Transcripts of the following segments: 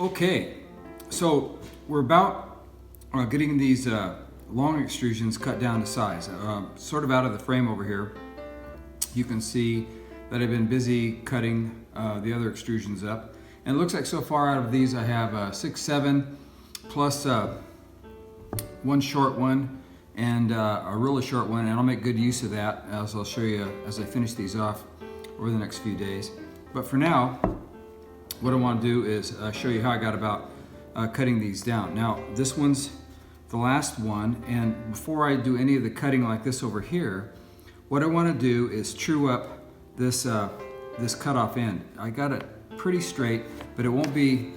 Okay, so we're about getting these long extrusions cut down to size. Sort of out of the frame over here, you can see that I've been busy cutting the other extrusions up. And it looks like so far out of these I have 6, 7, plus one short one and a really short one, and I'll make good use of that as I'll show you as I finish these off over the next few days. But for now, what I want to do is show you how I got about cutting these down. Now, this one's the last one, and before I do any of the cutting like this over here, what I want to do is true up this this cutoff end. I got it pretty straight, but it won't be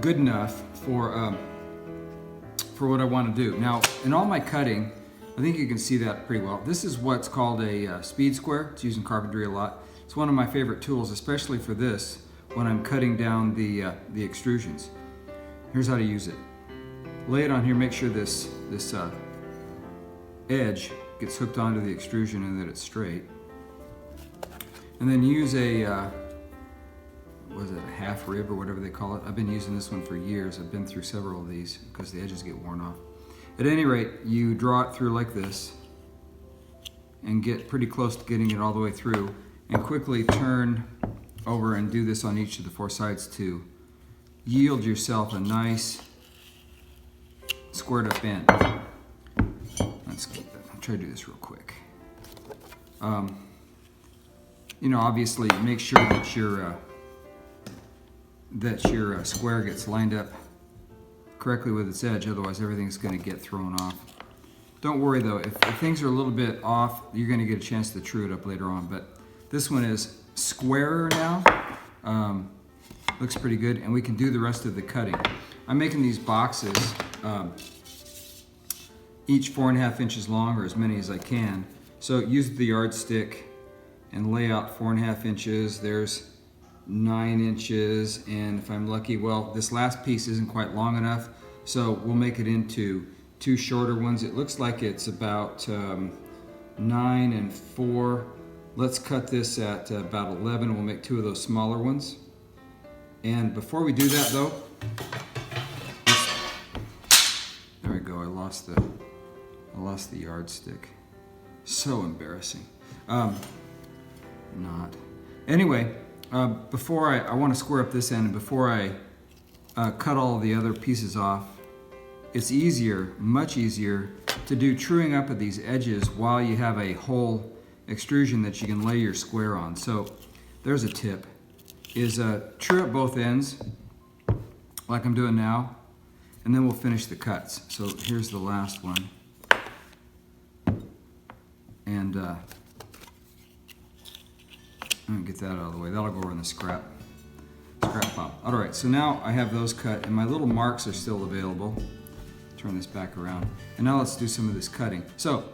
good enough for what I want to do. Now, in all my cutting, I think you can see that pretty well. This is what's called a speed square. It's used in carpentry a lot. It's one of my favorite tools, especially for this, when I'm cutting down the extrusions. Here's how to use it. Lay it on here, make sure this edge gets hooked onto the extrusion and that it's straight. And then use a, what is it, a half rib or whatever they call it. I've been using this one for years. I've been through several of these because the edges get worn off. At any rate, you draw it through like this and get pretty close to getting it all the way through, and quickly turn over and do this on each of the 4 sides to yield yourself a nice squared up end. I'll try to do this real quick. You know, obviously make sure that your square gets lined up correctly with its edge, otherwise everything's going to get thrown off. Don't worry though, if things are a little bit off, you're going to get a chance to true it up later on, but this one is squarer now. Looks pretty good, and we can do the rest of the cutting. I'm making these boxes each 4.5 inches long, or as many as I can. So use the yardstick and lay out 4.5 inches. There's 9 inches, and if I'm lucky, well, this last piece isn't quite long enough, so we'll make it into 2 shorter ones. It looks like it's about 9 and 4. Let's cut this at about 11. We'll make 2 of those smaller ones. And before we do that though, there we go, I lost the yardstick. So embarrassing. Not. Anyway, before I want to square up this end, and before I cut all the other pieces off, it's easier, much easier, to do truing up of these edges while you have a whole extrusion that you can lay your square on. So there's a tip, is true up both ends like I'm doing now, and then we'll finish the cuts. So here's the last one, and I'm gonna get that out of the way. That'll go over in the scrap pile. All right, so now I have those cut, and my little marks are still available. Turn this back around, and now let's do some of this cutting. So